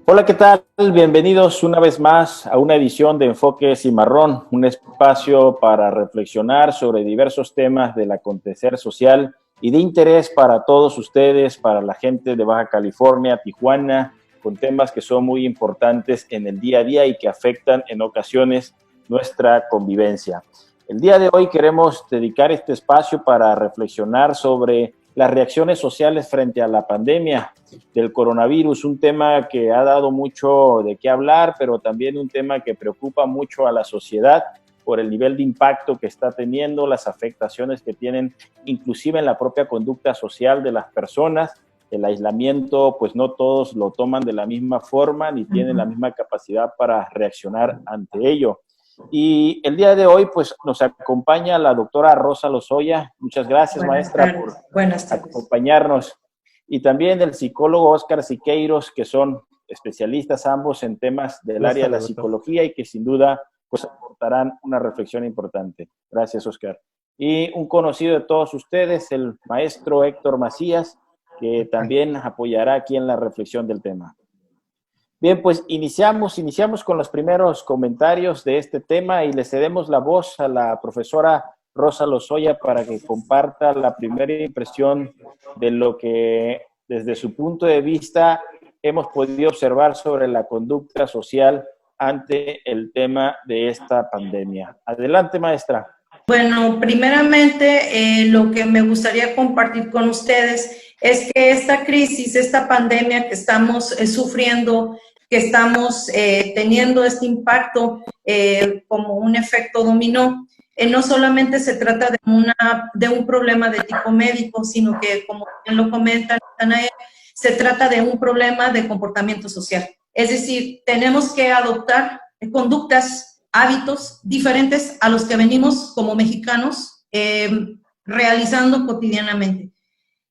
Hola, ¿qué tal? Bienvenidos una vez más a una edición de Enfoque Cimarrón, un espacio para reflexionar sobre diversos temas del acontecer social y de interés para todos ustedes, para la gente de Baja California, Tijuana, con temas que son muy importantes en el día a día y que afectan en ocasiones nuestra convivencia. El día de hoy queremos dedicar este espacio para reflexionar sobre las reacciones sociales frente a la pandemia del coronavirus, un tema que ha dado mucho de qué hablar, pero también un tema que preocupa mucho a la sociedad por el nivel de impacto que está teniendo, las afectaciones que tienen inclusive en la propia conducta social de las personas. El aislamiento, pues no todos lo toman de la misma forma ni tienen la misma capacidad para reaccionar ante ello. Y el día de hoy, pues nos acompaña la doctora Rosa Lozoya. Muchas gracias, Buenas maestra, por tardes. Buenas tardes. acompañarnos. Y también el psicólogo Óscar Siqueiros, que son especialistas ambos en temas del Buenas área de la tardes, doctor. psicología y que sin duda pues aportarán una reflexión importante. Gracias, Óscar. Y un conocido de todos ustedes, el maestro Héctor Macías, que también apoyará aquí en la reflexión del tema. Bien, pues iniciamos con los primeros comentarios de este tema y le cedemos la voz a la profesora Rosa Lozoya para que comparta la primera impresión de lo que desde su punto de vista hemos podido observar sobre la conducta social ante el tema de esta pandemia. Adelante, maestra. Bueno, primeramente, lo que me gustaría compartir con ustedes es que esta crisis, esta pandemia que estamos sufriendo, que estamos teniendo este impacto como un efecto dominó, no solamente se trata de un problema de tipo médico, sino que, como bien lo comentan, se trata de un problema de comportamiento social. Es decir, tenemos que adoptar conductas, hábitos diferentes a los que venimos como mexicanos realizando cotidianamente.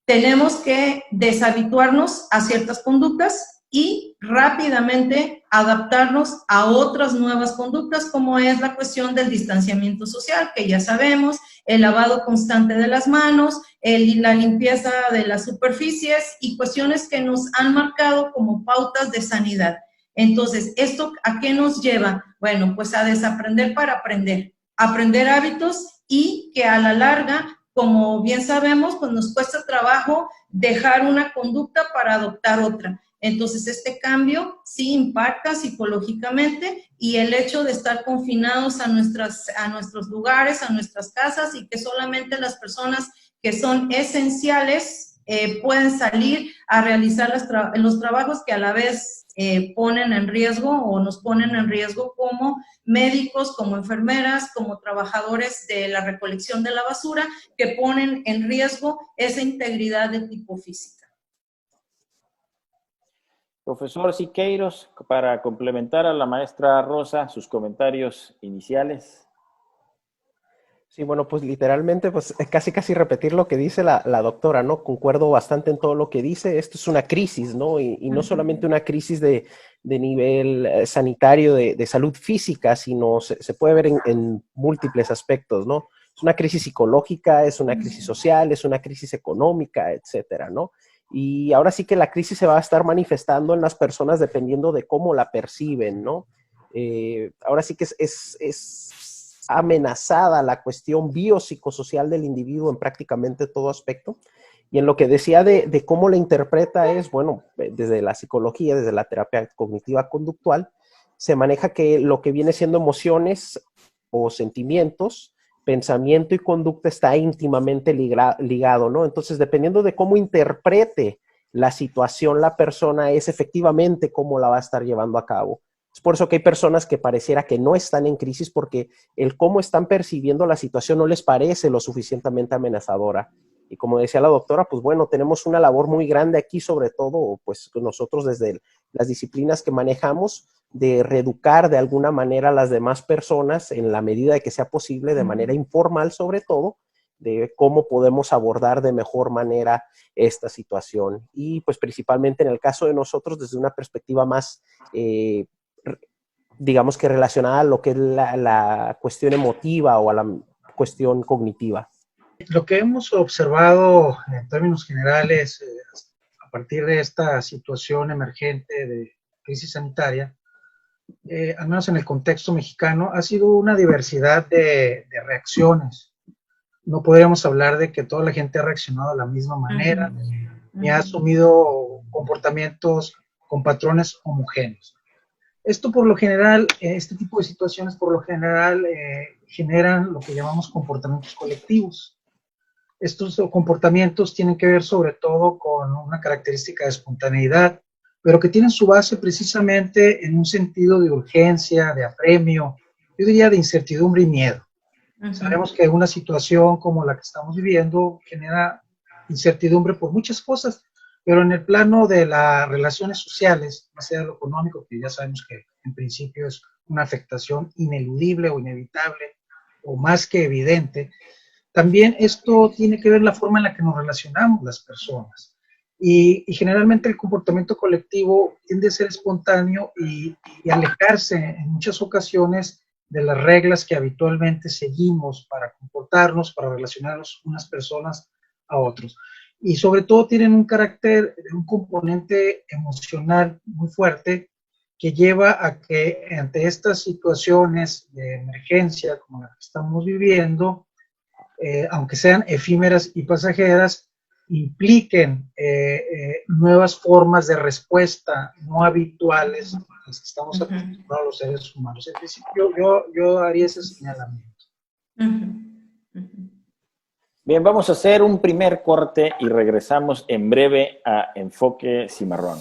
Tenemos que deshabituarnos a ciertas conductas y rápidamente adaptarnos a otras nuevas conductas, como es la cuestión del distanciamiento social, que ya sabemos, el lavado constante de las manos, la limpieza de las superficies y cuestiones que nos han marcado como pautas de sanidad. Entonces, ¿esto a qué nos lleva? Bueno, pues a desaprender para aprender, aprender hábitos y que a la larga, como bien sabemos, pues nos cuesta trabajo dejar una conducta para adoptar otra. Entonces, este cambio sí impacta psicológicamente y el hecho de estar confinados a nuestros lugares, a nuestras casas y que solamente las personas que son esenciales pueden salir a realizar los trabajos que a la vez ponen en riesgo o nos ponen en riesgo como médicos, como enfermeras, como trabajadores de la recolección de la basura, que ponen en riesgo esa integridad de tipo física. Profesor Siqueiros, para complementar a la maestra Rosa, sus comentarios iniciales. Sí, bueno, pues literalmente, pues casi repetir lo que dice la doctora, ¿no? Concuerdo bastante en todo lo que dice. Esto es una crisis, ¿no? Y no solamente una crisis de nivel sanitario, de salud física, sino se puede ver en múltiples aspectos, ¿no? Es una crisis psicológica, es una crisis social, es una crisis económica, etcétera, ¿no? Y ahora sí que la crisis se va a estar manifestando en las personas dependiendo de cómo la perciben, ¿no? Ahora sí que es amenazada la cuestión biopsicosocial del individuo en prácticamente todo aspecto. Y en lo que decía de cómo la interpreta es, bueno, desde la psicología, desde la terapia cognitiva conductual, se maneja que lo que viene siendo emociones o sentimientos, pensamiento y conducta está íntimamente ligado, ¿no? Entonces, dependiendo de cómo interprete la situación la persona, es efectivamente cómo la va a estar llevando a cabo. Es por eso que hay personas que pareciera que no están en crisis porque el cómo están percibiendo la situación no les parece lo suficientemente amenazadora. Y como decía la doctora, pues bueno, tenemos una labor muy grande aquí, sobre todo, pues nosotros desde las disciplinas que manejamos, de reeducar de alguna manera a las demás personas en la medida de que sea posible, de manera informal sobre todo, de cómo podemos abordar de mejor manera esta situación. Y pues principalmente en el caso de nosotros, desde una perspectiva más digamos que relacionada a lo que es la cuestión emotiva o a la cuestión cognitiva. Lo que hemos observado en términos generales a partir de esta situación emergente de crisis sanitaria, al menos en el contexto mexicano, ha sido una diversidad de reacciones. No podríamos hablar de que toda la gente ha reaccionado de la misma manera, ni ha asumido comportamientos con patrones homogéneos. Esto por lo general, este tipo de situaciones por lo general generan lo que llamamos comportamientos colectivos. Estos comportamientos tienen que ver sobre todo con una característica de espontaneidad, pero que tienen su base precisamente en un sentido de urgencia, de apremio, yo diría de incertidumbre y miedo. Sabemos que una situación como la que estamos viviendo genera incertidumbre por muchas cosas, pero en el plano de las relaciones sociales, más allá de lo económico, que ya sabemos que en principio es una afectación ineludible o inevitable, o más que evidente, también esto tiene que ver la forma en la que nos relacionamos las personas. Y generalmente el comportamiento colectivo tiende a ser espontáneo y alejarse en muchas ocasiones de las reglas que habitualmente seguimos para comportarnos, para relacionarnos unas personas a otros. Y sobre todo tienen un carácter, un componente emocional muy fuerte que lleva a que ante estas situaciones de emergencia como la que estamos viviendo, aunque sean efímeras y pasajeras, impliquen nuevas formas de respuesta no habituales a las que estamos acostumbrados los seres humanos. En principio, yo haría ese señalamiento. Bien, vamos a hacer un primer corte y regresamos en breve a Enfoque Cimarrón.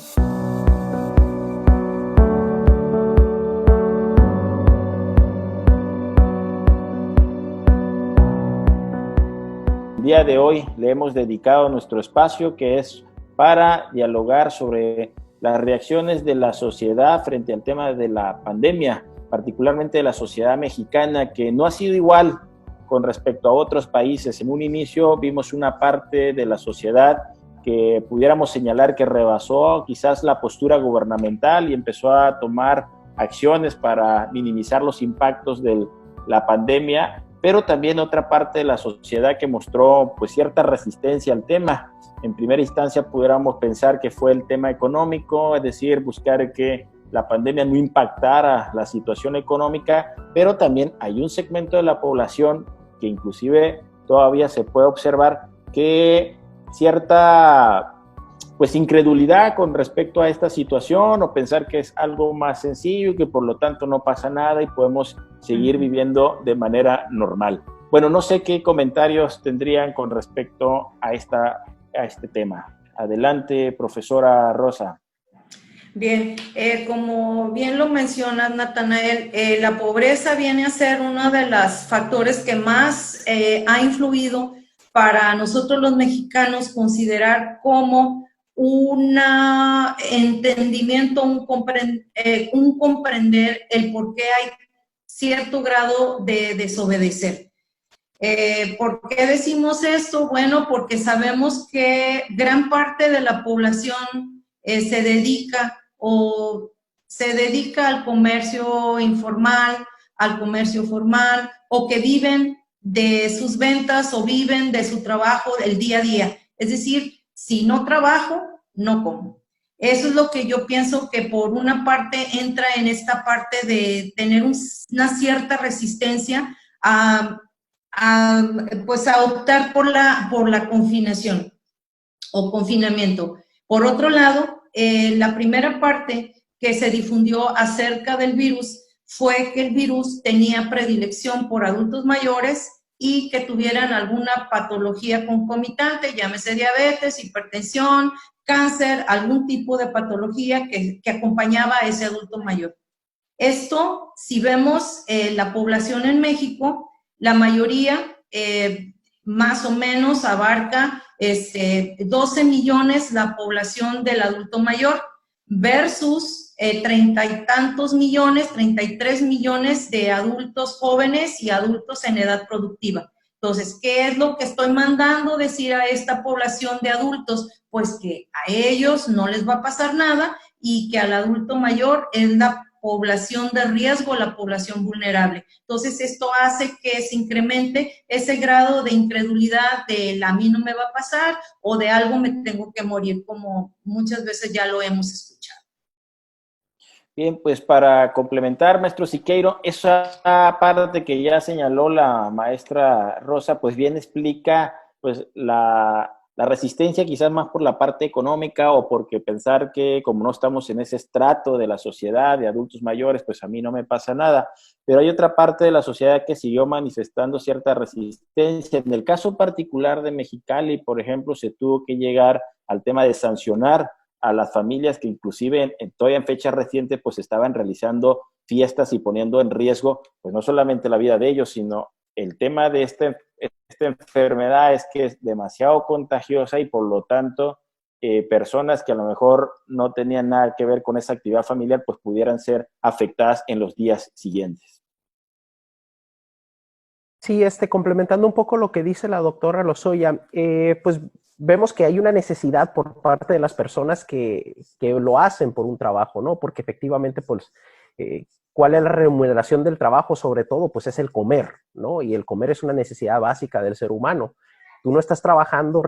El día de hoy le hemos dedicado nuestro espacio que es para dialogar sobre las reacciones de la sociedad frente al tema de la pandemia, particularmente de la sociedad mexicana, que no ha sido igual con respecto a otros países. En un inicio vimos una parte de la sociedad que pudiéramos señalar que rebasó quizás la postura gubernamental y empezó a tomar acciones para minimizar los impactos de la pandemia, pero también otra parte de la sociedad que mostró pues cierta resistencia al tema. En primera instancia pudiéramos pensar que fue el tema económico, es decir, buscar que la pandemia no impactara la situación económica, pero también hay un segmento de la población que inclusive todavía se puede observar que cierta pues incredulidad con respecto a esta situación o pensar que es algo más sencillo y que por lo tanto no pasa nada y podemos seguir viviendo de manera normal. Bueno, no sé qué comentarios tendrían con respecto a este tema. Adelante, profesora Rosa. Bien, como bien lo mencionas, Natanael, la pobreza viene a ser uno de los factores que más ha influido para nosotros los mexicanos considerar como un entendimiento, un comprender el por qué hay cierto grado de desobedecer. ¿Por qué decimos esto? Bueno, porque sabemos que gran parte de la población se dedica al comercio informal, al comercio formal, o que viven de sus ventas o viven de su trabajo el día a día. Es decir, si no trabajo, no como. Eso es lo que yo pienso que por una parte entra en esta parte de tener una cierta resistencia a optar por la confinación o confinamiento. Por otro lado, la primera parte que se difundió acerca del virus fue que el virus tenía predilección por adultos mayores y que tuvieran alguna patología concomitante, llámese diabetes, hipertensión, cáncer, algún tipo de patología que acompañaba a ese adulto mayor. Esto, si vemos la población en México, la mayoría más o menos abarca 12 millones la población del adulto mayor versus 30 y tantos millones, 33 millones de adultos jóvenes y adultos en edad productiva. Entonces, ¿qué es lo que estoy mandando decir a esta población de adultos? Pues que a ellos no les va a pasar nada y que al adulto mayor es la población de riesgo, la población vulnerable. Entonces, esto hace que se incremente ese grado de incredulidad de a mí no me va a pasar o de algo me tengo que morir, como muchas veces ya lo hemos escuchado. Bien, pues para complementar, maestro Siqueiro, esa parte que ya señaló la maestra Rosa, pues bien explica pues la resistencia quizás más por la parte económica o porque pensar que como no estamos en ese estrato de la sociedad de adultos mayores, pues a mí no me pasa nada. Pero hay otra parte de la sociedad que siguió manifestando cierta resistencia. En el caso particular de Mexicali, por ejemplo, se tuvo que llegar al tema de sancionar a las familias que inclusive todavía en fecha reciente pues estaban realizando fiestas y poniendo en riesgo pues no solamente la vida de ellos, sino el tema de esta enfermedad es que es demasiado contagiosa y por lo tanto personas que a lo mejor no tenían nada que ver con esa actividad familiar pues pudieran ser afectadas en los días siguientes. Sí, complementando un poco lo que dice la doctora Lozoya, pues vemos que hay una necesidad por parte de las personas que lo hacen por un trabajo, ¿no? Porque efectivamente, pues, ¿cuál es la remuneración del trabajo? Sobre todo, pues es el comer, ¿no? Y el comer es una necesidad básica del ser humano. Tú no estás trabajando,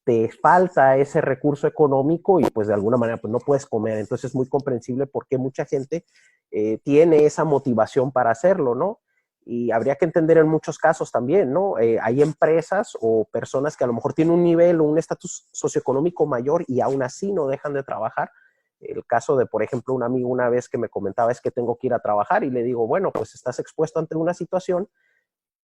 te falta ese recurso económico y pues de alguna manera pues no puedes comer. Entonces es muy comprensible por qué mucha gente tiene esa motivación para hacerlo, ¿no? Y habría que entender en muchos casos también, ¿no? Hay empresas o personas que a lo mejor tienen un nivel o un estatus socioeconómico mayor y aún así no dejan de trabajar. El caso de, por ejemplo, un amigo una vez que me comentaba es que tengo que ir a trabajar y le digo, bueno, pues estás expuesto ante una situación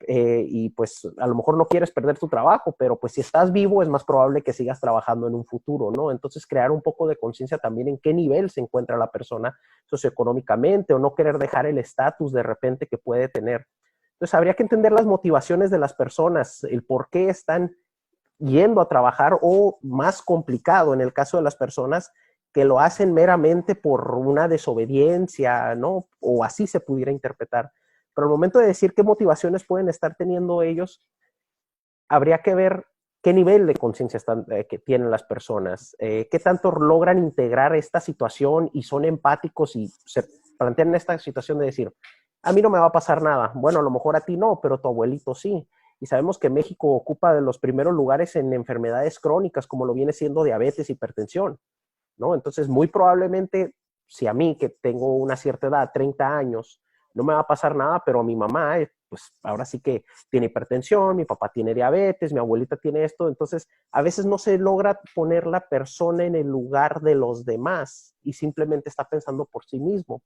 y pues a lo mejor no quieres perder tu trabajo, pero pues si estás vivo es más probable que sigas trabajando en un futuro, ¿no? Entonces crear un poco de conciencia también en qué nivel se encuentra la persona socioeconómicamente o no querer dejar el estatus de repente que puede tener. Entonces habría que entender las motivaciones de las personas, el por qué están yendo a trabajar o más complicado en el caso de las personas que lo hacen meramente por una desobediencia, ¿no? O así se pudiera interpretar. Pero al momento de decir qué motivaciones pueden estar teniendo ellos, habría que ver qué nivel de conciencia que tienen las personas, qué tanto logran integrar esta situación y son empáticos y se plantean esta situación de decir, a mí no me va a pasar nada. Bueno, a lo mejor a ti no, pero tu abuelito sí. Y sabemos que México ocupa de los primeros lugares en enfermedades crónicas, como lo viene siendo diabetes, hipertensión, ¿no? Entonces, muy probablemente, si a mí, que tengo una cierta edad, 30 años, no me va a pasar nada, pero a mi mamá, pues ahora sí que tiene hipertensión, mi papá tiene diabetes, mi abuelita tiene esto, entonces a veces no se logra poner la persona en el lugar de los demás y simplemente está pensando por sí mismo.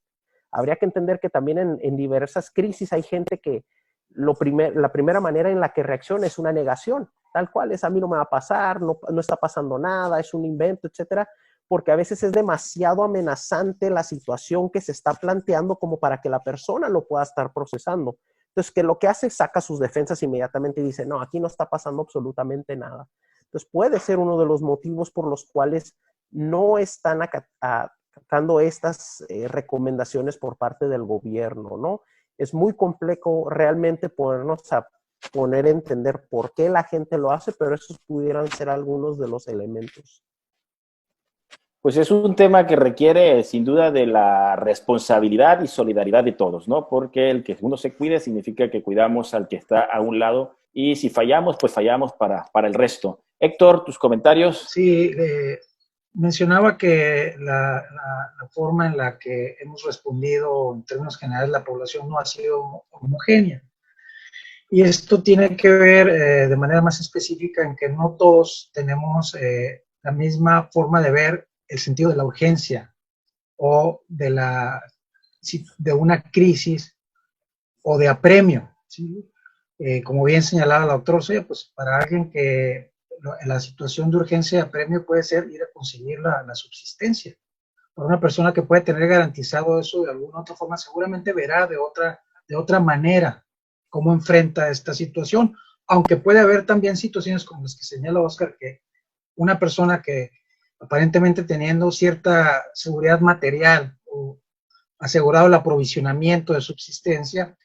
Habría que entender que también en diversas crisis hay gente que la primera manera en la que reacciona es una negación, tal cual es, a mí no me va a pasar, no está pasando nada, es un invento, etcétera, porque a veces es demasiado amenazante la situación que se está planteando como para que la persona lo pueda estar procesando. Entonces, que lo que hace es saca sus defensas inmediatamente y dice, no, aquí no está pasando absolutamente nada. Entonces, puede ser uno de los motivos por los cuales no están acatando estas recomendaciones por parte del gobierno, ¿no? Es muy complejo realmente ponernos a poner a entender por qué la gente lo hace, pero esos pudieran ser algunos de los elementos. Pues es un tema que requiere sin duda de la responsabilidad y solidaridad de todos, ¿no? Porque el que uno se cuide significa que cuidamos al que está a un lado y si fallamos, pues fallamos para el resto. Héctor, tus comentarios. Sí, mencionaba que la forma en la que hemos respondido en términos generales la población no ha sido homogénea. Y esto tiene que ver de manera más específica en que no todos tenemos la misma forma de ver el sentido de la urgencia o de una crisis o de apremio, ¿sí? Como bien señalaba la doctora Ochoa, pues para alguien que la situación de urgencia y apremio puede ser ir a conseguir la subsistencia. Para una persona que puede tener garantizado eso de alguna otra forma, seguramente verá de otra manera cómo enfrenta esta situación, aunque puede haber también situaciones como las que señala Oscar, que una persona que aparentemente teniendo cierta seguridad material o asegurado el aprovisionamiento de subsistencia,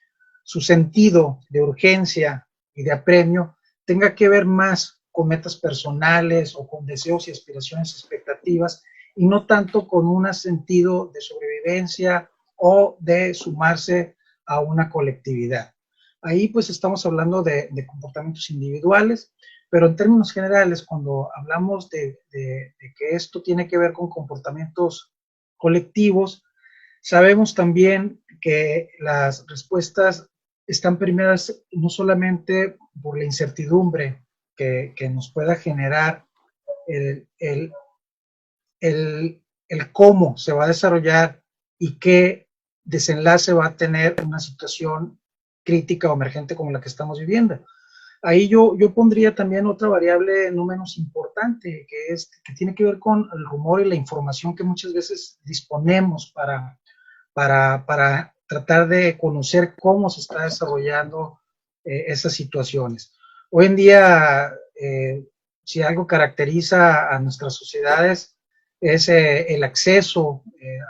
su sentido de urgencia y de apremio tenga que ver más con metas personales o con deseos y aspiraciones, expectativas, y no tanto con un sentido de sobrevivencia o de sumarse a una colectividad. Ahí pues estamos hablando de comportamientos individuales, pero en términos generales, cuando hablamos de que esto tiene que ver con comportamientos colectivos, Sabemos también que las respuestas están primeras no solamente por la incertidumbre que nos pueda generar el, el, el cómo se va a desarrollar y qué desenlace va a tener una situación crítica o emergente como la que estamos viviendo. Ahí yo pondría también otra variable no menos importante, que tiene que ver con el rumor y la información que muchas veces disponemos para tratar de conocer cómo se está desarrollando esas situaciones. Hoy en día, si algo caracteriza a nuestras sociedades es el acceso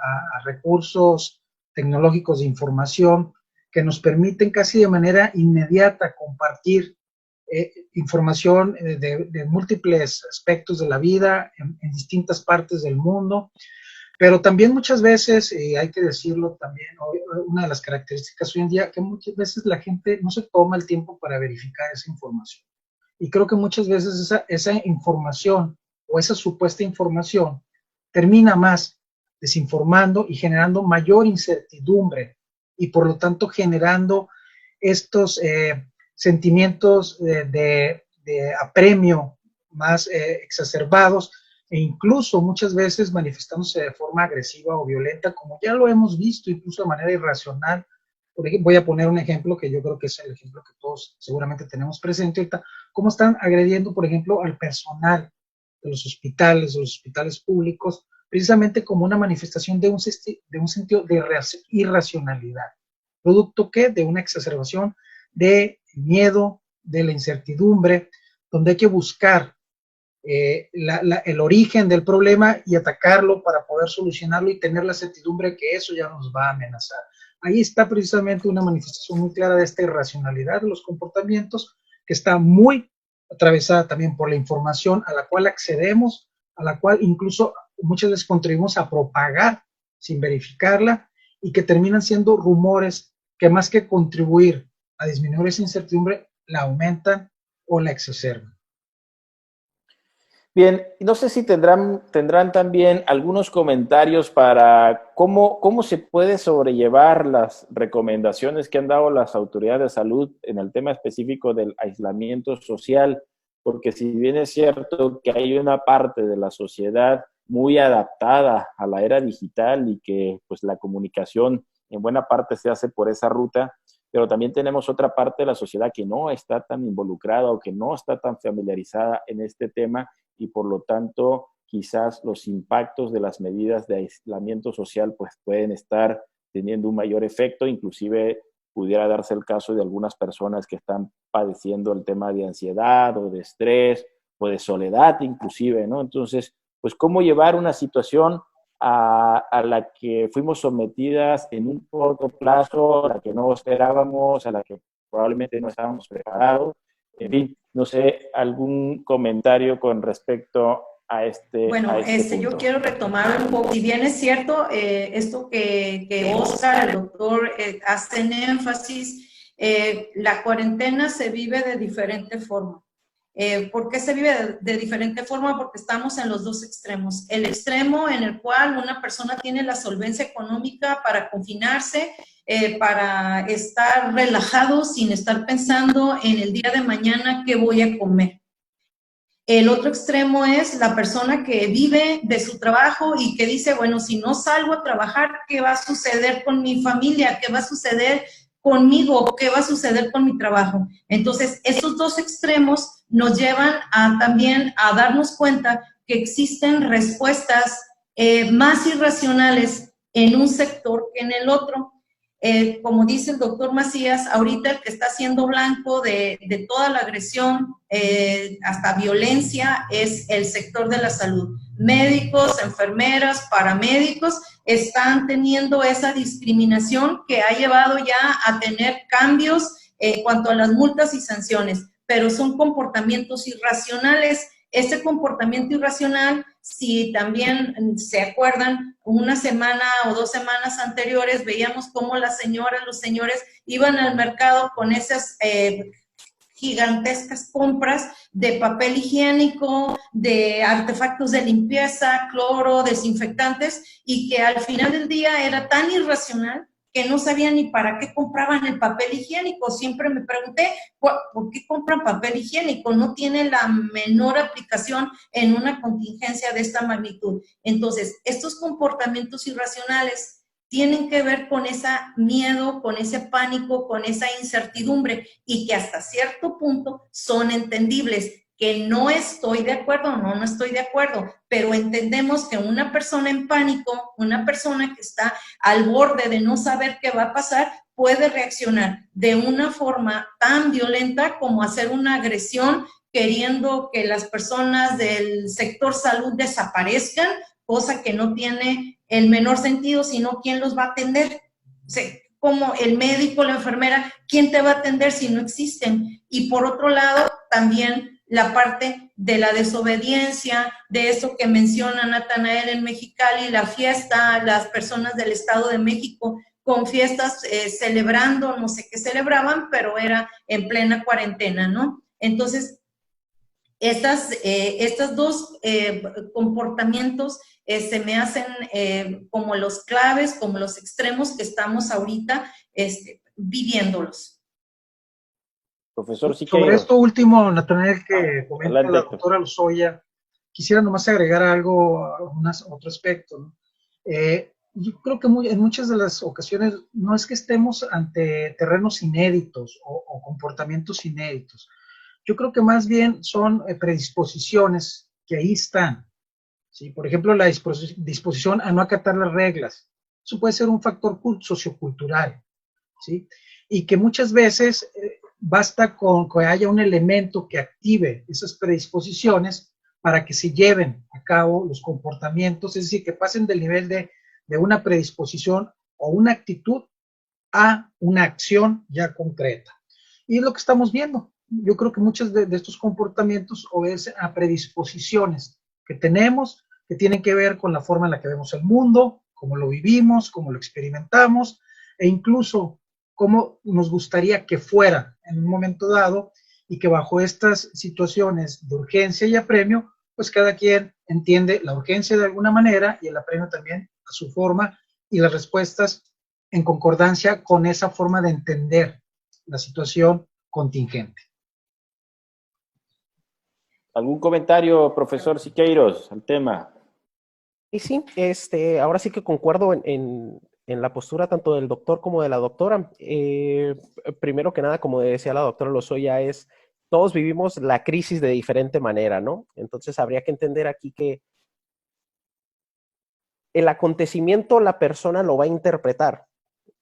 a recursos tecnológicos de información que nos permiten casi de manera inmediata compartir información de múltiples aspectos de la vida en distintas partes del mundo, pero también muchas veces, y hay que decirlo también, una de las características hoy en día, que muchas veces la gente no se toma el tiempo para verificar esa información. Y creo que muchas veces esa información o esa supuesta información termina más desinformando y generando mayor incertidumbre y por lo tanto generando estos sentimientos de apremio más exacerbados e incluso muchas veces manifestándose de forma agresiva o violenta, como ya lo hemos visto, incluso de manera irracional. Por ejemplo, voy a poner un ejemplo que yo creo que es el ejemplo que todos seguramente tenemos presente ahorita, cómo están agrediendo, por ejemplo, al personal de los hospitales públicos, precisamente como una manifestación de un sentido de irracionalidad. ¿Producto qué? De una exacerbación de miedo, de la incertidumbre, donde hay que buscar el origen del problema y atacarlo para poder solucionarlo y tener la certidumbre que eso ya nos va a amenazar. Ahí está precisamente una manifestación muy clara de esta irracionalidad de los comportamientos que está muy atravesada también por la información a la cual accedemos, a la cual incluso muchas veces contribuimos a propagar sin verificarla y que terminan siendo rumores que más que contribuir a disminuir esa incertidumbre, la aumentan o la exacerban. Bien, no sé si tendrán también algunos comentarios para cómo se puede sobrellevar las recomendaciones que han dado las autoridades de salud en el tema específico del aislamiento social, porque si bien es cierto que hay una parte de la sociedad muy adaptada a la era digital y que pues la comunicación en buena parte se hace por esa ruta, pero también tenemos otra parte de la sociedad que no está tan involucrada o que no está tan familiarizada en este tema y por lo tanto quizás los impactos de las medidas de aislamiento social pues pueden estar teniendo un mayor efecto, inclusive pudiera darse el caso de algunas personas que están padeciendo el tema de ansiedad o de estrés o de soledad inclusive, ¿no? Entonces, pues cómo llevar una situación a la que fuimos sometidas en un corto plazo, a la que no esperábamos, a la que probablemente no estábamos preparados. En fin, no sé, algún comentario con respecto a este Bueno, punto. yo quiero retomar un poco, si bien es cierto, esto que Oscar, el doctor, hace en énfasis, la cuarentena se vive de diferente forma. ¿Por qué se vive de diferente forma? Porque estamos en los dos extremos. El extremo en el cual una persona tiene la solvencia económica para confinarse, para estar relajado sin estar pensando en el día de mañana qué voy a comer. El otro extremo es la persona que vive de su trabajo y que dice, bueno, si no salgo a trabajar, ¿qué va a suceder con mi familia? ¿Qué va a suceder conmigo? ¿Qué va a suceder con mi trabajo? Entonces, esos dos extremos nos llevan también a darnos cuenta que existen respuestas más irracionales en un sector que en el otro. Como dice el doctor Macías, ahorita el que está siendo blanco de toda la agresión, hasta violencia, es el sector de la salud. Médicos, enfermeras, paramédicos están teniendo esa discriminación que ha llevado ya a tener cambios en cuanto a las multas y sanciones, pero son comportamientos irracionales. Este comportamiento irracional, si también se acuerdan, una semana o 2 semanas anteriores veíamos cómo las señoras, los señores iban al mercado con esas gigantescas compras de papel higiénico, de artefactos de limpieza, cloro, desinfectantes, y que al final del día era tan irracional que no sabían ni para qué compraban el papel higiénico. Siempre me pregunté, ¿por qué compran papel higiénico? No tiene la menor aplicación en una contingencia de esta magnitud. Entonces, estos comportamientos irracionales tienen que ver con ese miedo, con ese pánico, con esa incertidumbre, y que hasta cierto punto son entendibles. Que no estoy de acuerdo, no estoy de acuerdo, pero entendemos que una persona en pánico, una persona que está al borde de no saber qué va a pasar, puede reaccionar de una forma tan violenta como hacer una agresión queriendo que las personas del sector salud desaparezcan, cosa que no tiene el menor sentido, sino quién los va a atender. O sea, como el médico, la enfermera, ¿quién te va a atender si no existen? Y por otro lado, también la parte de la desobediencia, de eso que menciona Natanael en Mexicali, la fiesta, las personas del Estado de México con fiestas celebrando, no sé qué celebraban, pero era en plena cuarentena, ¿no? Entonces, estos dos comportamientos se me hacen como los claves, como los extremos que estamos ahorita viviéndolos. Profesor Sobre Siqueiros. esto último, Natanael, que comenta Adelante, la Héctor. doctora Lozoya, quisiera nomás agregar algo, otro aspecto, ¿no? Yo creo que en muchas de las ocasiones no es que estemos ante terrenos inéditos o comportamientos inéditos. Yo creo que más bien son predisposiciones que ahí están, ¿sí? Por ejemplo, la disposición a no acatar las reglas. Eso puede ser un factor sociocultural, ¿sí? Y que muchas veces basta con que haya un elemento que active esas predisposiciones para que se lleven a cabo los comportamientos, es decir, que pasen del nivel de una predisposición o una actitud a una acción ya concreta. Y es lo que estamos viendo. Yo creo que muchos de estos comportamientos obedecen a predisposiciones que tenemos, que tienen que ver con la forma en la que vemos el mundo, cómo lo vivimos, cómo lo experimentamos, e incluso cómo nos gustaría que fuera en un momento dado, y que bajo estas situaciones de urgencia y apremio, pues cada quien entiende la urgencia de alguna manera y el apremio también a su forma, y las respuestas en concordancia con esa forma de entender la situación contingente. ¿Algún comentario, profesor Siqueiros, al tema? Y sí, ahora sí que concuerdo en la postura tanto del doctor como de la doctora. Primero que nada, como decía la doctora Lozoya, todos vivimos la crisis de diferente manera, ¿no? Entonces habría que entender aquí que el acontecimiento la persona lo va a interpretar,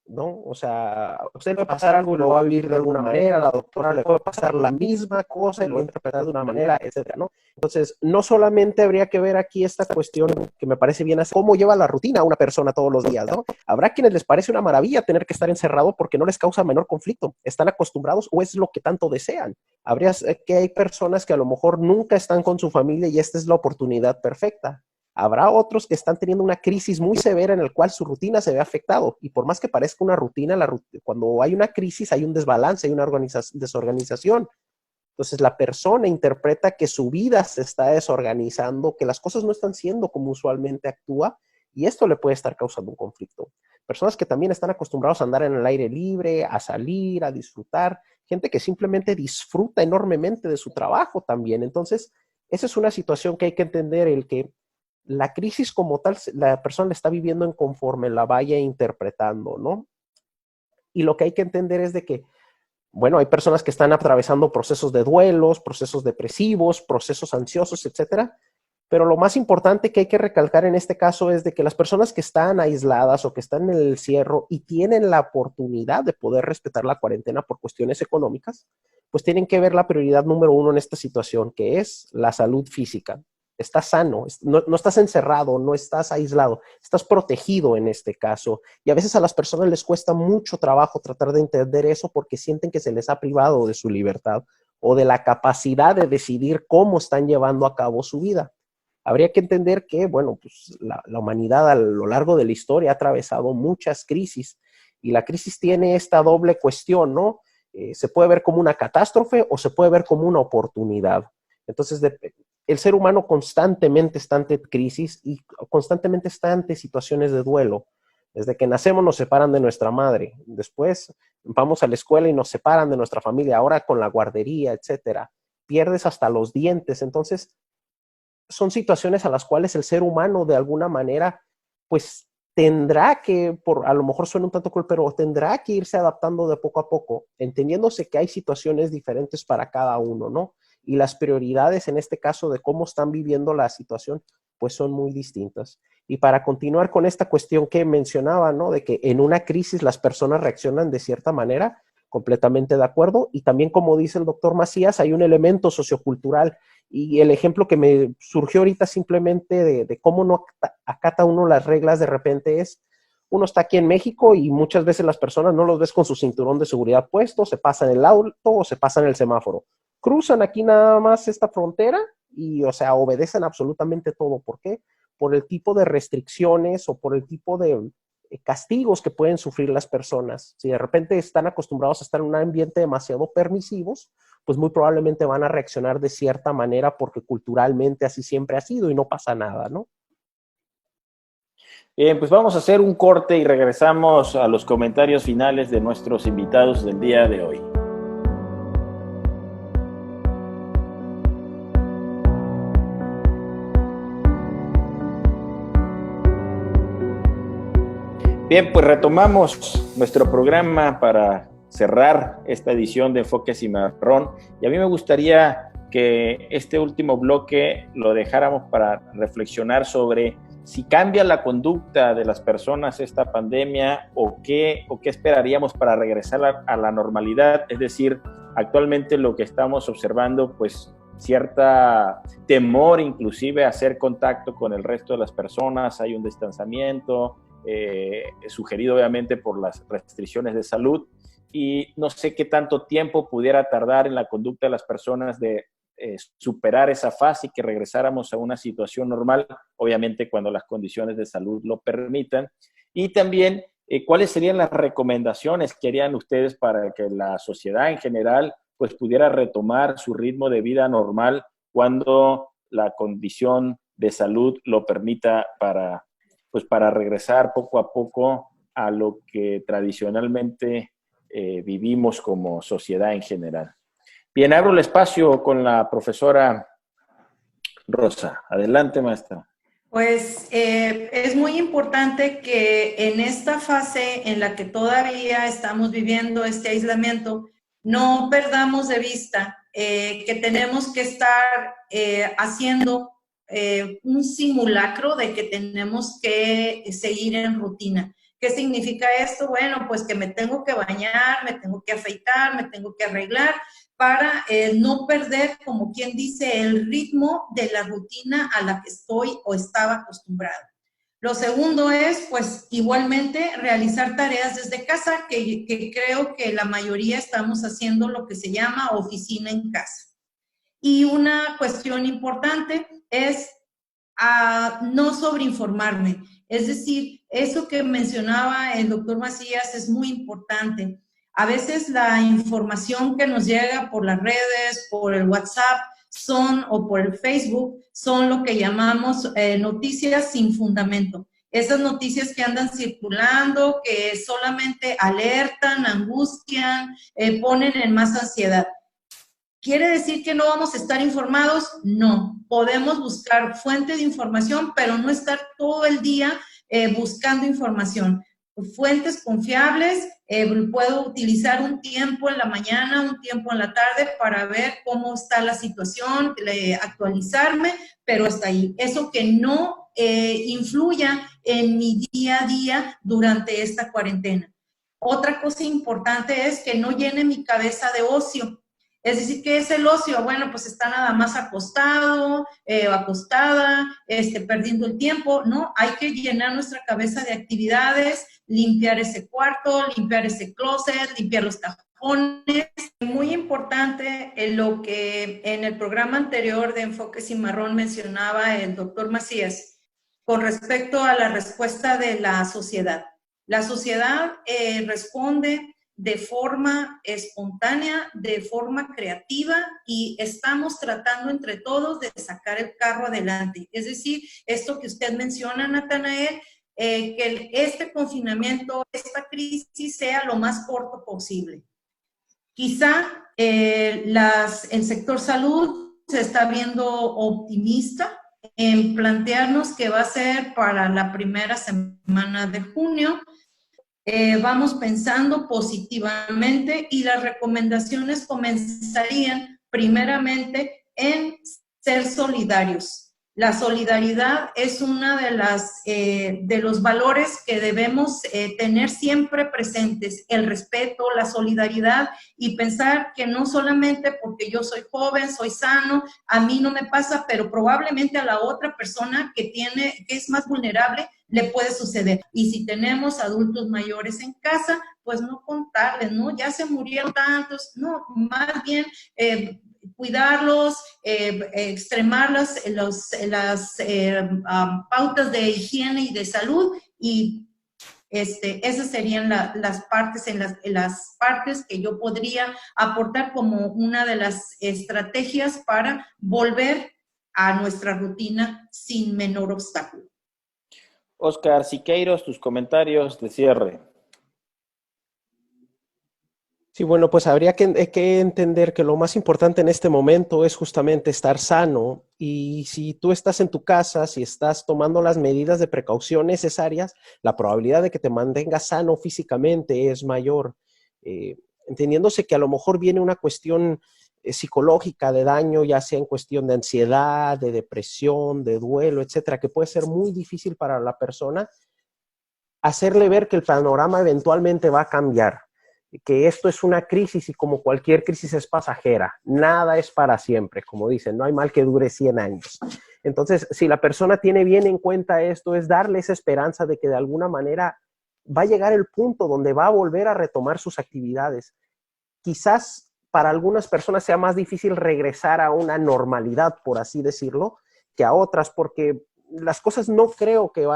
¿no? O sea, a usted le va a pasar algo y lo va a vivir de alguna manera, a la doctora le puede pasar la misma cosa y lo va a interpretar de una manera, etcétera, ¿no? Entonces, no solamente habría que ver aquí esta cuestión que me parece bien, cómo lleva la rutina a una persona todos los días, ¿no? Habrá quienes les parece una maravilla tener que estar encerrado porque no les causa menor conflicto, están acostumbrados o es lo que tanto desean. Habría que hay personas que a lo mejor nunca están con su familia y esta es la oportunidad perfecta. Habrá otros que están teniendo una crisis muy severa en la cual su rutina se ve afectado. Y por más que parezca una rutina, cuando hay una crisis hay un desbalance, hay una desorganización. Entonces la persona interpreta que su vida se está desorganizando, que las cosas no están siendo como usualmente actúa, y esto le puede estar causando un conflicto. Personas que también están acostumbrados a andar en el aire libre, a salir, a disfrutar. Gente que simplemente disfruta enormemente de su trabajo también. Entonces, esa es una situación que hay que entender, el que la crisis como tal, la persona la está viviendo en conforme la vaya interpretando, ¿no? Y lo que hay que entender es de que, bueno, hay personas que están atravesando procesos de duelos, procesos depresivos, procesos ansiosos, etcétera. Pero lo más importante que hay que recalcar en este caso es de que las personas que están aisladas o que están en el encierro y tienen la oportunidad de poder respetar la cuarentena por cuestiones económicas, pues tienen que ver la prioridad número uno en esta situación, que es la salud física. Estás sano, no estás encerrado, no estás aislado, estás protegido en este caso. Y a veces a las personas les cuesta mucho trabajo tratar de entender eso porque sienten que se les ha privado de su libertad o de la capacidad de decidir cómo están llevando a cabo su vida. Habría que entender que, bueno, pues la humanidad a lo largo de la historia ha atravesado muchas crisis y la crisis tiene esta doble cuestión, ¿no? Se puede ver como una catástrofe o se puede ver como una oportunidad. Entonces, el ser humano constantemente está ante crisis y constantemente está ante situaciones de duelo. Desde que nacemos nos separan de nuestra madre, después vamos a la escuela y nos separan de nuestra familia, ahora con la guardería, etcétera. Pierdes hasta los dientes. Entonces, son situaciones a las cuales el ser humano de alguna manera, pues tendrá que, a lo mejor suena un tanto cruel, pero tendrá que irse adaptando de poco a poco, entendiéndose que hay situaciones diferentes para cada uno, ¿no? Y las prioridades en este caso de cómo están viviendo la situación, pues son muy distintas. Y para continuar con esta cuestión que mencionaba, ¿no? De que en una crisis las personas reaccionan de cierta manera, completamente de acuerdo. Y también, como dice el doctor Macías, hay un elemento sociocultural. Y el ejemplo que me surgió ahorita simplemente de cómo no acata uno las reglas de repente es, uno está aquí en México y muchas veces las personas no los ves con su cinturón de seguridad puesto, se pasan el auto o se pasan el semáforo. Cruzan aquí nada más esta frontera y, o sea, obedecen absolutamente todo. ¿Por qué? Por el tipo de restricciones o por el tipo de castigos que pueden sufrir las personas. Si de repente están acostumbrados a estar en un ambiente demasiado permisivos, pues muy probablemente van a reaccionar de cierta manera porque culturalmente así siempre ha sido y no pasa nada, ¿no? Bien, pues vamos a hacer un corte y regresamos a los comentarios finales de nuestros invitados del día de hoy. Bien, pues retomamos nuestro programa para cerrar esta edición de Enfoque Cimarrón. Y a mí me gustaría que este último bloque lo dejáramos para reflexionar sobre si cambia la conducta de las personas esta pandemia o qué esperaríamos para regresar a la normalidad. Es decir, actualmente lo que estamos observando, pues cierta temor inclusive a hacer contacto con el resto de las personas, hay un distanciamiento, sugerido obviamente por las restricciones de salud, y no sé qué tanto tiempo pudiera tardar en la conducta de las personas de superar esa fase y que regresáramos a una situación normal, obviamente cuando las condiciones de salud lo permitan. Y también, ¿cuáles serían las recomendaciones que harían ustedes para que la sociedad en general pues pudiera retomar su ritmo de vida normal cuando la condición de salud lo permita para regresar poco a poco a lo que tradicionalmente vivimos como sociedad en general? Bien, abro el espacio con la profesora Rosa. Adelante, maestra. Pues es muy importante que en esta fase en la que todavía estamos viviendo este aislamiento, no perdamos de vista que tenemos que estar haciendo un simulacro de que tenemos que seguir en rutina. ¿Qué significa esto? Bueno, pues que me tengo que bañar, me tengo que afeitar, me tengo que arreglar para no perder, como quien dice, el ritmo de la rutina a la que estoy o estaba acostumbrado. Lo segundo es, pues, igualmente realizar tareas desde casa, que creo que la mayoría estamos haciendo lo que se llama oficina en casa. Y una cuestión importante es no sobreinformarme. Es decir, eso que mencionaba el doctor Macías es muy importante. A veces la información que nos llega por las redes, por el WhatsApp, o por el Facebook, son lo que llamamos noticias sin fundamento. Esas noticias que andan circulando, que solamente alertan, angustian, ponen en más ansiedad. ¿Quiere decir que no vamos a estar informados? No. Podemos buscar fuente de información, pero no estar todo el día buscando información. Fuentes confiables, puedo utilizar un tiempo en la mañana, un tiempo en la tarde para ver cómo está la situación, actualizarme, pero hasta ahí. Eso que no influya en mi día a día durante esta cuarentena. Otra cosa importante es que no llene mi cabeza de ocio. Es decir, ¿qué es el ocio? Bueno, pues está nada más acostado, acostada, perdiendo el tiempo, ¿no? Hay que llenar nuestra cabeza de actividades, limpiar ese cuarto, limpiar ese closet, limpiar los cajones. Muy importante lo que en el programa anterior de Enfoque Cimarrón mencionaba el doctor Macías con respecto a la respuesta de la sociedad. La sociedad responde de forma espontánea, de forma creativa, y estamos tratando entre todos de sacar el carro adelante. Es decir, esto que usted menciona, Natanael, que este confinamiento, esta crisis sea lo más corto posible. Quizá el sector salud se está viendo optimista en plantearnos que va a ser para la primera semana de junio. Vamos pensando positivamente y las recomendaciones comenzarían primeramente en ser solidarios. La solidaridad es una de los valores que debemos tener siempre presentes, el respeto, la solidaridad, y pensar que no solamente porque yo soy joven, soy sano, a mí no me pasa, pero probablemente a la otra persona que es más vulnerable le puede suceder. Y si tenemos adultos mayores en casa, pues no contarles, ¿no? Ya se murieron tantos, no, más bien cuidarlos, extremar las pautas de higiene y de salud, y esas serían las partes que yo podría aportar como una de las estrategias para volver a nuestra rutina sin menor obstáculo. Oscar Siqueiros, tus comentarios de cierre. Sí, bueno, pues habría que entender que lo más importante en este momento es justamente estar sano, y si tú estás en tu casa, si estás tomando las medidas de precaución necesarias, la probabilidad de que te mantengas sano físicamente es mayor, entendiéndose que a lo mejor viene una cuestión psicológica de daño, ya sea en cuestión de ansiedad, de depresión, de duelo, etcétera, que puede ser muy difícil para la persona hacerle ver que el panorama eventualmente va a cambiar, que esto es una crisis y como cualquier crisis es pasajera, nada es para siempre, como dicen, no hay mal que dure 100 años. Entonces, si la persona tiene bien en cuenta esto, es darle esa esperanza de que de alguna manera va a llegar el punto donde va a volver a retomar sus actividades. Quizás para algunas personas sea más difícil regresar a una normalidad, por así decirlo, que a otras, porque las cosas no creo que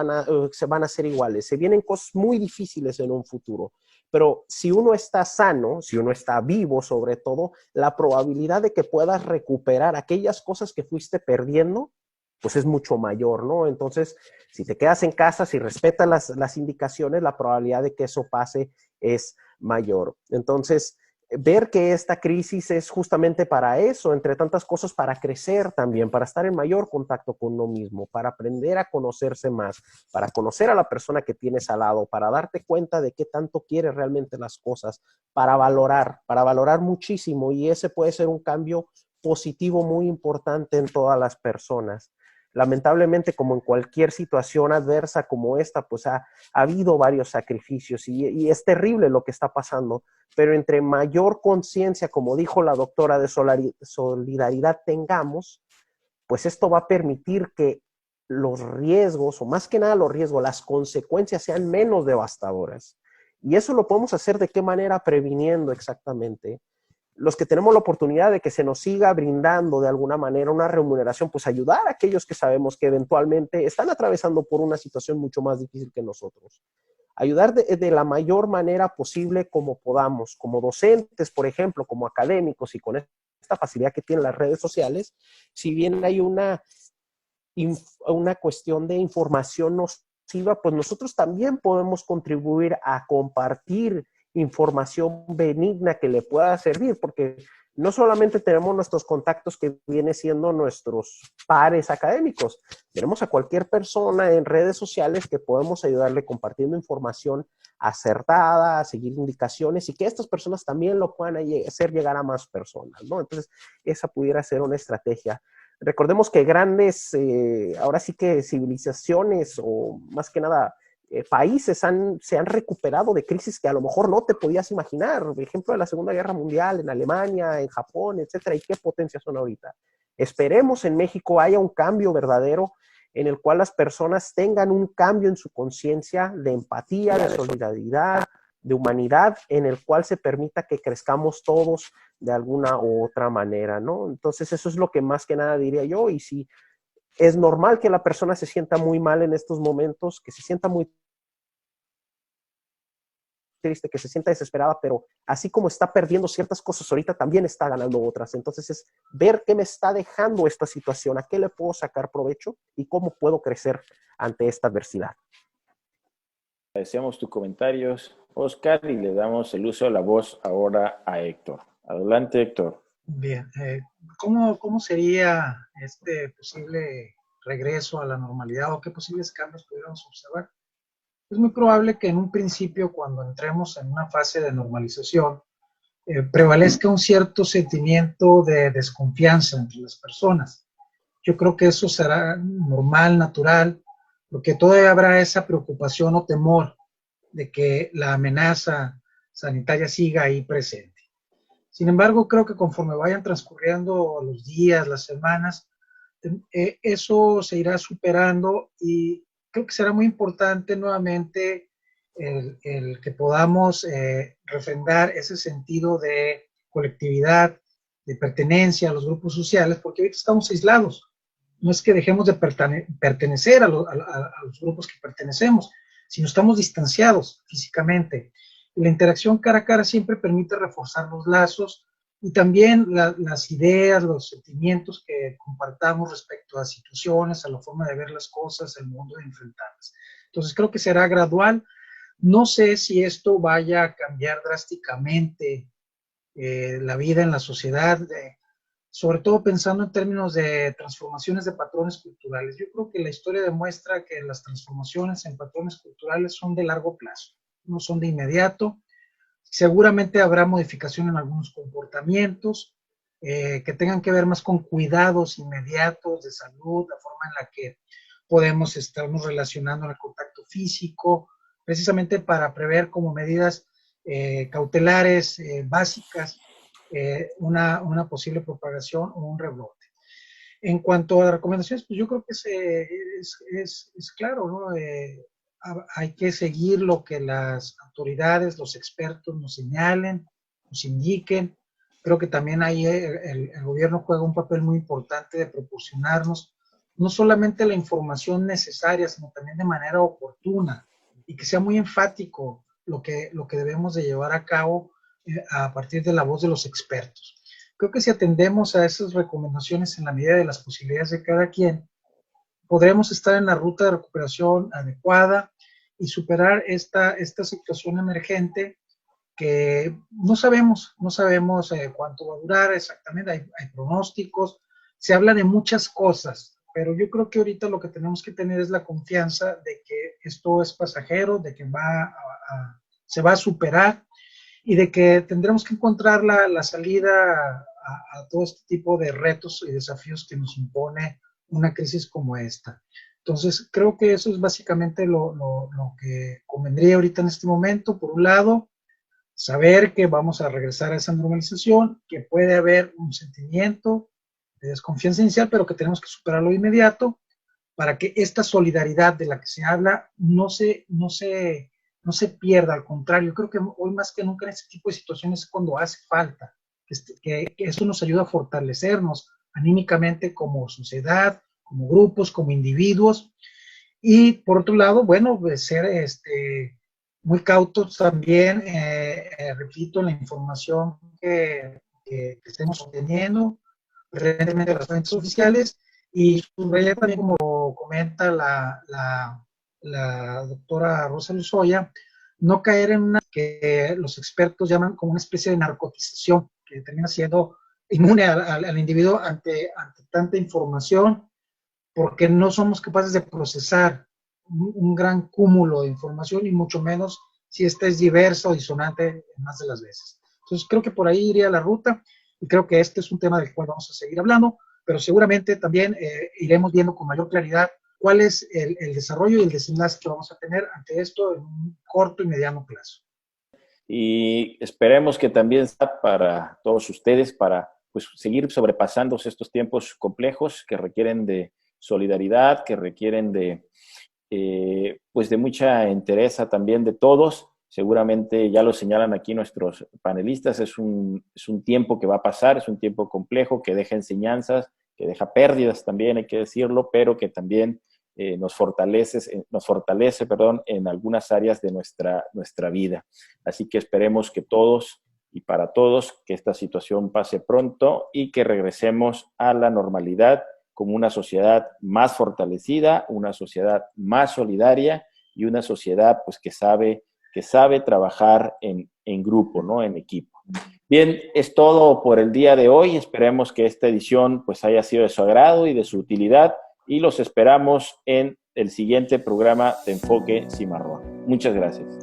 se van a hacer iguales. Se vienen cosas muy difíciles en un futuro. Pero si uno está sano, si uno está vivo sobre todo, la probabilidad de que puedas recuperar aquellas cosas que fuiste perdiendo, pues es mucho mayor, ¿no? Entonces, si te quedas en casa, si respetas las indicaciones, la probabilidad de que eso pase es mayor. Entonces, ver que esta crisis es justamente para eso, entre tantas cosas, para crecer también, para estar en mayor contacto con uno mismo, para aprender a conocerse más, para conocer a la persona que tienes al lado, para darte cuenta de qué tanto quieres realmente las cosas, para valorar muchísimo, y ese puede ser un cambio positivo muy importante en todas las personas. Lamentablemente, como en cualquier situación adversa como esta, pues ha habido varios sacrificios y es terrible lo que está pasando, pero entre mayor conciencia, como dijo la doctora, de solidaridad tengamos, pues esto va a permitir que los riesgos, o más que nada los riesgos, las consecuencias sean menos devastadoras. Y eso lo podemos hacer de qué manera, previniendo exactamente. Los que tenemos la oportunidad de que se nos siga brindando de alguna manera una remuneración, pues ayudar a aquellos que sabemos que eventualmente están atravesando por una situación mucho más difícil que nosotros. Ayudar de la mayor manera posible como podamos, como docentes, por ejemplo, como académicos, y con esta facilidad que tienen las redes sociales, si bien hay una cuestión de información nociva, pues nosotros también podemos contribuir a compartir información benigna que le pueda servir, porque no solamente tenemos nuestros contactos que viene siendo nuestros pares académicos, tenemos a cualquier persona en redes sociales que podemos ayudarle compartiendo información acertada, a seguir indicaciones, y que estas personas también lo puedan hacer llegar a más personas, ¿no? Entonces, esa pudiera ser una estrategia. Recordemos que grandes, ahora sí que civilizaciones, o más que nada países se han recuperado de crisis que a lo mejor no te podías imaginar. Por ejemplo, de la Segunda Guerra Mundial, en Alemania, en Japón, etcétera. ¿Y qué potencias son ahorita? Esperemos en México haya un cambio verdadero en el cual las personas tengan un cambio en su conciencia de empatía, de solidaridad, de humanidad, en el cual se permita que crezcamos todos de alguna u otra manera, ¿no? Entonces, eso es lo que más que nada diría yo. Y si es normal que la persona se sienta muy mal en estos momentos, que se sienta muy triste, que se sienta desesperada, pero así como está perdiendo ciertas cosas ahorita, también está ganando otras. Entonces es ver qué me está dejando esta situación, a qué le puedo sacar provecho y cómo puedo crecer ante esta adversidad. Agradecemos tus comentarios, Oscar, y le damos el uso de la voz ahora a Héctor. Adelante, Héctor. Bien, ¿cómo sería este posible regreso a la normalidad o qué posibles cambios pudiéramos observar? Es muy probable que en un principio, cuando entremos en una fase de normalización, prevalezca un cierto sentimiento de desconfianza entre las personas. Yo creo que eso será normal, natural, porque todavía habrá esa preocupación o temor de que la amenaza sanitaria siga ahí presente. Sin embargo, creo que conforme vayan transcurriendo los días, las semanas, eso se irá superando y creo que será muy importante nuevamente el que podamos refrendar ese sentido de colectividad, de pertenencia a los grupos sociales, porque ahorita estamos aislados. No es que dejemos de pertenecer a los grupos que pertenecemos, sino estamos distanciados físicamente. La interacción cara a cara siempre permite reforzar los lazos y también las ideas, los sentimientos que compartamos respecto a situaciones, a la forma de ver las cosas, el mundo de enfrentarlas. Entonces creo que será gradual. No sé si esto vaya a cambiar drásticamente la vida en la sociedad, sobre todo pensando en términos de transformaciones de patrones culturales. Yo creo que la historia demuestra que las transformaciones en patrones culturales son de largo plazo, no son de inmediato. Seguramente habrá modificación en algunos comportamientos que tengan que ver más con cuidados inmediatos de salud, la forma en la que podemos estarnos relacionando en el contacto físico, precisamente para prever como medidas cautelares básicas una posible propagación o un rebrote. En cuanto a recomendaciones, pues yo creo que es claro, ¿no? Hay que seguir lo que las autoridades, los expertos nos señalen, nos indiquen. Creo que también ahí el gobierno juega un papel muy importante de proporcionarnos no solamente la información necesaria, sino también de manera oportuna y que sea muy enfático lo que debemos de llevar a cabo a partir de la voz de los expertos. Creo que si atendemos a esas recomendaciones en la medida de las posibilidades de cada quien, podremos estar en la ruta de recuperación adecuada y superar esta situación emergente que no sabemos cuánto va a durar exactamente, hay pronósticos, se habla de muchas cosas, pero yo creo que ahorita lo que tenemos que tener es la confianza de que esto es pasajero, de que se va a superar y de que tendremos que encontrar la salida a todo este tipo de retos y desafíos que nos impone una crisis como esta. Entonces, creo que eso es básicamente lo que convendría ahorita en este momento. Por un lado, saber que vamos a regresar a esa normalización, que puede haber un sentimiento de desconfianza inicial, pero que tenemos que superarlo de inmediato para que esta solidaridad de la que se habla no se pierda. Al contrario, creo que hoy más que nunca en este tipo de situaciones es cuando hace falta, que eso nos ayuda a fortalecernos anímicamente como sociedad, como grupos, como individuos. Y por otro lado, bueno, pues ser muy cautos también, repito, en la información que estemos obteniendo, preferentemente de las fuentes oficiales, y subrayar también, como comenta la doctora Rosa Lozoya, no caer en una que los expertos llaman como una especie de narcotización, que termina siendo inmune al individuo ante tanta información, porque no somos capaces de procesar un gran cúmulo de información y mucho menos si esta es diversa o disonante en más de las veces. Entonces creo que por ahí iría la ruta y creo que este es un tema del cual vamos a seguir hablando, pero seguramente también iremos viendo con mayor claridad cuál es el desarrollo y el desenlace que vamos a tener ante esto en un corto y mediano plazo. Y esperemos que también sea para todos ustedes, para pues, seguir sobrepasando estos tiempos complejos que requieren de solidaridad, que requieren pues de mucha entereza también de todos. Seguramente ya lo señalan aquí nuestros panelistas, es un tiempo que va a pasar, es un tiempo complejo, que deja enseñanzas, que deja pérdidas también, hay que decirlo, pero que también nos fortalece, en algunas áreas de nuestra vida. Así que esperemos que todos y para todos que esta situación pase pronto y que regresemos a la normalidad como una sociedad más fortalecida, una sociedad más solidaria y una sociedad pues que sabe trabajar en grupo, ¿no? En equipo. Bien, es todo por el día de hoy. Esperemos que esta edición pues haya sido de su agrado y de su utilidad y los esperamos en el siguiente programa de Enfoque Cimarrón. Muchas gracias.